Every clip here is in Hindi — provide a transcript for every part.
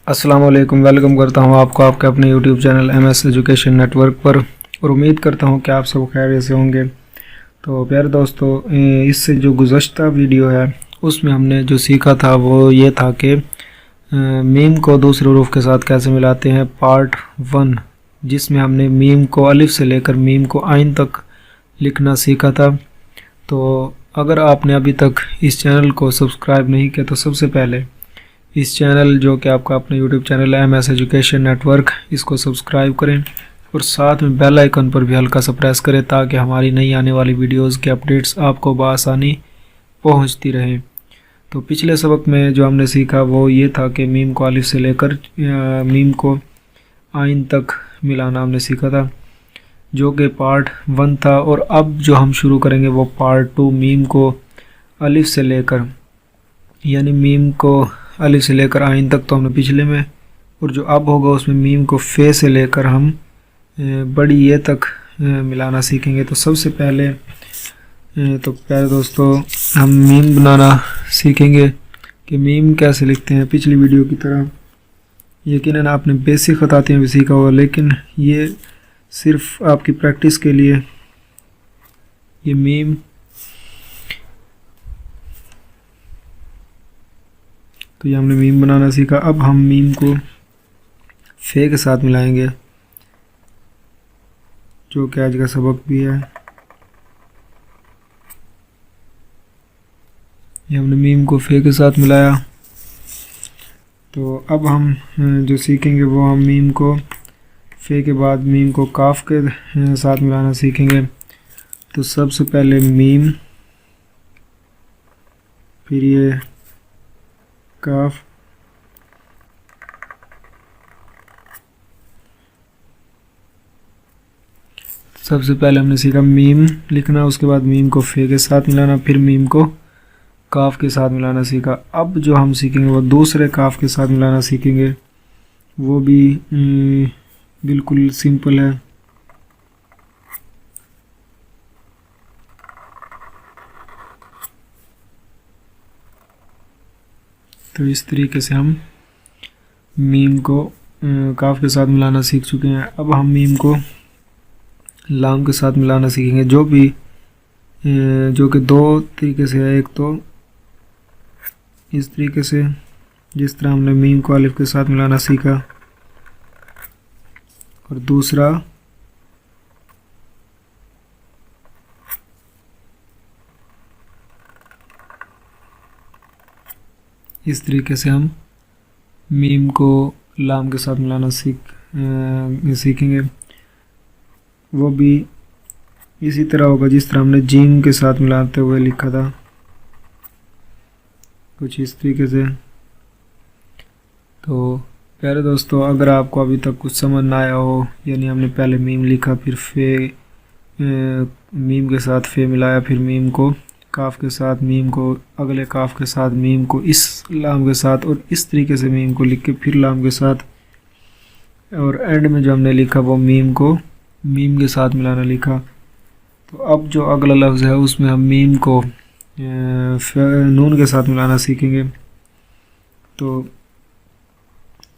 अस्सलाम वालेकुम। वेलकम करता हूं आपको आपके अपने YouTube channel MS education network पर और उम्मीद करता हूं कि आप सब खैरियत से होंगे। तो प्यारे दोस्तों, इससे जो गुज़श्ता वीडियो है उसमें हमने जो सीखा था वो ये था कि मीम को दूसरे हरूफ के साथ कैसे मिलाते हैं, पार्ट 1, जिसमें हमने मीम को अलिफ से लेकर मीम को आइन तक लिखना सीखा था। तो अगर आपने अभी तक इस चैनल को सब्सक्राइब नहीं किया तो सबसे पहले इस चैनल जो कि आपका अपना यूट्यूब चैनल है MS एजुकेशन नेटवर्क, इसको सब्सक्राइब करें और साथ में बेल आइकन पर भी हल्का सा प्रेस करें ताकि हमारी नई आने वाली वीडियोस के अपडेट्स आपको बआसानी पहुंचती रहें। तो पिछले सबक में जो हमने सीखा वो ये था कि मीम को अलिफ से लेकर मीम को आइन तक मिलाना हमने सीखा था, जो कि पार्ट 1 था। और अब जो हम शुरू करेंगे वो पार्ट 2, मीम को अलिफ से लेकर, यानी मीम को अलिफ से लेकर आइन तक तो हमने पिछले में, और जो अब होगा उसमें मीम को फे से लेकर हम बड़ी ये तक मिलाना सीखेंगे। तो सबसे पहले तो प्यारे दोस्तों हम मीम बनाना सीखेंगे कि मीम कैसे लिखते हैं। पिछली वीडियो की तरह यकीनन आपने बेसिक खतातें भी सीखा होगा, लेकिन ये सिर्फ आपकी प्रैक्टिस के लिए ये मीम तो ये हमने मीम बनाना सीखा। अब हम मीम को फे के साथ मिलाएंगे, जो कि आज का सबक भी है। ये हमने मीम को फे के साथ मिलाया। तो अब हम जो सीखेंगे वो हम मीम को फे के बाद मीम को काफ के साथ मिलाना सीखेंगे। तो सबसे पहले मीम, फिर ये काफ, सबसे पहले हमने सीखा मीम लिखना, उसके बाद मीम को फे के साथ मिलाना, फिर मीम को काफ के साथ मिलाना सीखा। अब जो हम सीखेंगे वो दूसरे काफ के साथ मिलाना सीखेंगे, वो भी बिल्कुल सिंपल है। तो इस तरीके से हम मीम को काफ के साथ मिलाना सीख चुके हैं। अब हम मीम को लाम के साथ मिलाना सीखेंगे, जो कि दो तरीके से है। एक तो इस तरीके से, जिस तरह हमने मीम को अलिफ के साथ मिलाना सीखा, और दूसरा इस तरीके से हम मीम को लाम के साथ मिलाना सीखेंगे। वो भी इसी तरह होगा जिस तरह हमने जीम के साथ मिलाते हुए लिखा था, कुछ इस तरीके से। तो प्यारे दोस्तों, अगर आपको अभी तक कुछ समझ ना आया हो, यानी हमने पहले मीम लिखा, फिर फे मीम के साथ फे मिलाया, फिर मीम को काफ के साथ, मीम को अगले काफ के साथ, मीम को इस लाम के साथ, और इस तरीके से मीम को लिख के फिर लाम के साथ, और एंड में जो हमने लिखा वो मीम को मीम के साथ मिलाना लिखा। तो अब जो अगला लफ्ज़ है उसमें हम मीम को नून के साथ मिलाना सीखेंगे। तो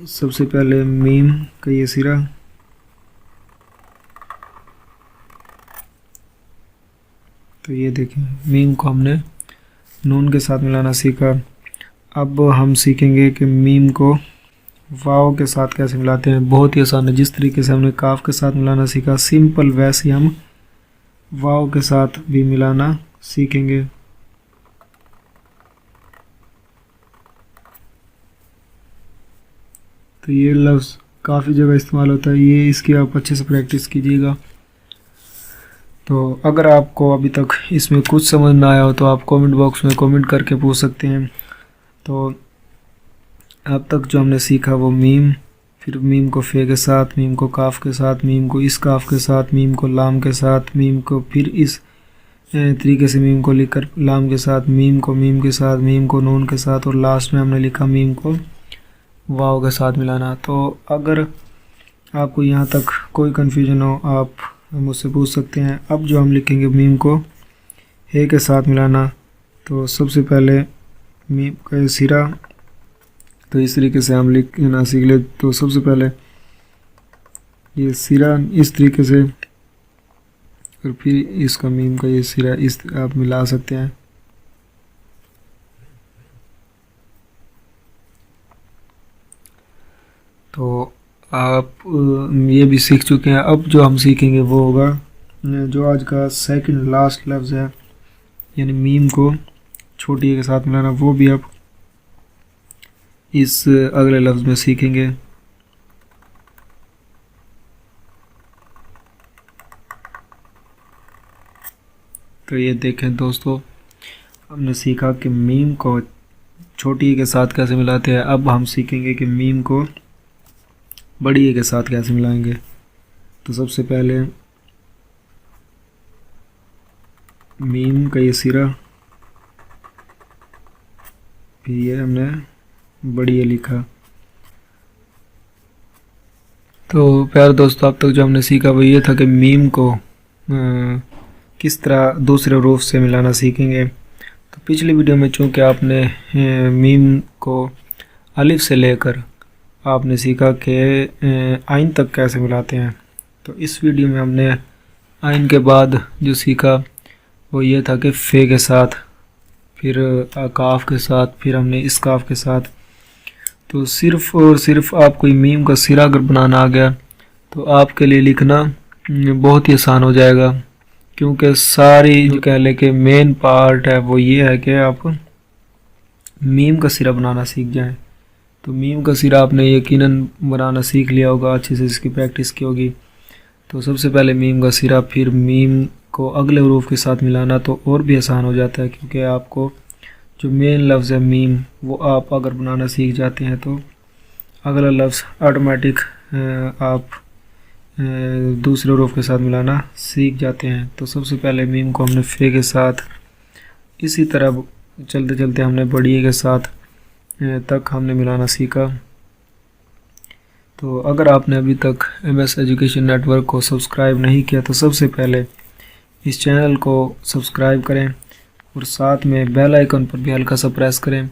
सबसे पहले मीम का ये सिरा, तो ये देखें मीम को हमने नून के साथ मिलाना सीखा। अब हम सीखेंगे कि मीम को वाव के साथ कैसे मिलाते हैं। बहुत ही आसान है, जिस तरीके से हमने काफ के साथ मिलाना सीखा सिंपल, वैसे हम वाव के साथ भी मिलाना सीखेंगे। तो ये लफ्ज़ काफ़ी जगह इस्तेमाल होता है, ये इसकी आप अच्छे से प्रैक्टिस कीजिएगा। तो अगर आपको अभी तक इसमें कुछ समझ ना आया हो तो आप कमेंट बॉक्स में कमेंट करके पूछ सकते हैं। तो अब तक जो हमने सीखा वो मीम, फिर मीम को फे के साथ, मीम को काफ के साथ, मीम को इस काफ के साथ, मीम को लाम के साथ, मीम को फिर इस तरीके से मीम को लिखकर लाम के साथ, मीम को मीम के साथ, मीम को नून के साथ, और लास्ट में हमने लिखा मीम को वाव के साथ मिलाना। तो अगर आपको यहाँ तक कोई कन्फ्यूजन हो आप मुझसे पूछ सकते हैं। अब जो हम लिखेंगे मीम को हे के साथ मिलाना, तो सबसे पहले मीम का सिरा तो इस तरीके से हम लिखना सीख ले। तो सबसे पहले ये सिरा इस तरीके से, और फिर इसका मीम का ये सिरा इस आप मिला सकते हैं। तो आप ये भी सीख चुके हैं। अब जो हम सीखेंगे वो होगा जो आज का सेकंड लास्ट लफ्ज़ है, यानी मीम को छोटी के साथ मिलाना, वो भी आप इस अगले लफ्ज़ में सीखेंगे। तो ये देखें दोस्तों, हमने सीखा कि मीम को छोटी के साथ कैसे मिलाते हैं। अब हम सीखेंगे कि मीम को बड़ी के साथ कैसे मिलाएंगे। तो सबसे पहले मीम का ये सिरा, फिर ये हमने बड़ी लिखा। तो प्यारे दोस्तों, अब तक जो हमने सीखा वो ये था कि मीम को किस तरह दूसरे हरूफ से मिलाना सीखेंगे। तो पिछली वीडियो में चूँकि आपने मीम को अलिफ से लेकर आपने सीखा कि आइन तक कैसे मिलाते हैं, तो इस वीडियो में हमने आइन के बाद जो सीखा वो ये था कि फ़े के साथ, फिर काफ के साथ, फिर हमने इस काफ के साथ। तो सिर्फ़ और सिर्फ आपको मीम का सिरा अगर बनाना आ गया तो आपके लिए लिखना बहुत ही आसान हो जाएगा, क्योंकि सारी जो कह ले के मेन पार्ट है वो ये है कि आप मीम का सिरा बनाना सीख जाएं। तो मीम का सिरा आपने यकीनन बनाना सीख लिया होगा, अच्छे से इसकी प्रैक्टिस की होगी। तो सबसे पहले मीम का सिरा, फिर मीम को अगले हरूफ के साथ मिलाना तो और भी आसान हो जाता है, क्योंकि आपको जो मेन लफ्ज़ है मीम वो आप अगर बनाना सीख जाते हैं तो अगला लफ्ज़ ऑटोमेटिक आप दूसरे हरूफ के साथ मिलाना सीख जाते हैं। तो सबसे पहले मीम को हमने फ़े के साथ, इसी तरह चलते चलते हमने बड़ी के साथ तक हमने मिलाना सीखा। तो अगर आपने अभी तक MS एजुकेशन नेटवर्क को सब्सक्राइब नहीं किया तो सबसे पहले इस चैनल को सब्सक्राइब करें और साथ में बेल आइकन पर भी हल्का सा प्रेस करें।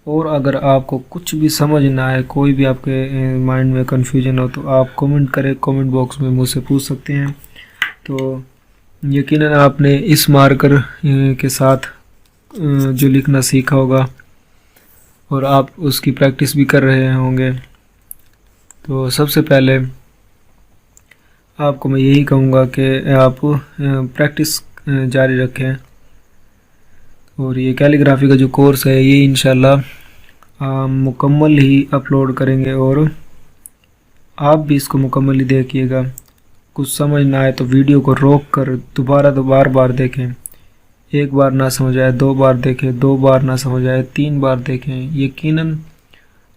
और अगर आपको कुछ भी समझ ना आए, कोई भी आपके माइंड में कन्फ्यूजन हो, तो आप कमेंट करें, कमेंट बॉक्स में मुझसे पूछ सकते हैं। तो यकीनन आपने इस मार्कर के साथ जो लिखना सीखा होगा और आप उसकी प्रैक्टिस भी कर रहे होंगे। तो सबसे पहले आपको मैं यही कहूँगा कि आप प्रैक्टिस जारी रखें, और ये कैलीग्राफी का जो कोर्स है ये इंशाल्लाह मुकम्मल ही अपलोड करेंगे, और आप भी इसको मुकम्मल ही देखिएगा। कुछ समझ ना आए तो वीडियो को रोक कर दोबारा बार बार देखें। एक बार ना समझ आए 2 बार देखें, 2 बार ना समझ आए 3 बार देखें। यकीनन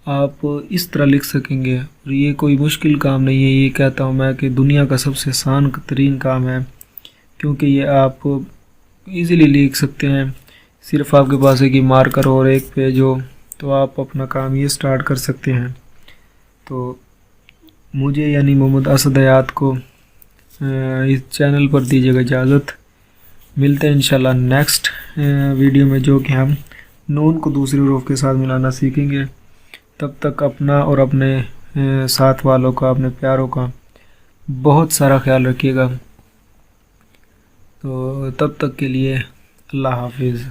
आप इस तरह लिख सकेंगे। और ये कोई मुश्किल काम नहीं है, ये कहता हूँ मैं कि दुनिया का सबसे आसान तरीन काम है, क्योंकि ये आप इजीली लिख सकते हैं। सिर्फ आपके पास एक ही मार्कर और एक पेज हो तो आप अपना काम ये स्टार्ट कर सकते हैं। तो मुझे यानी मोहम्मद असद हयात को इस चैनल पर दीजिएगा इजाज़त। मिलते हैं इंशाल्लाह नेक्स्ट वीडियो में, जो कि हम नून को दूसरे हरूफ के साथ मिलाना सीखेंगे। तब तक अपना और अपने साथ वालों का, अपने प्यारों का बहुत सारा ख्याल रखिएगा। तो तब तक के लिए अल्लाह हाफिज़।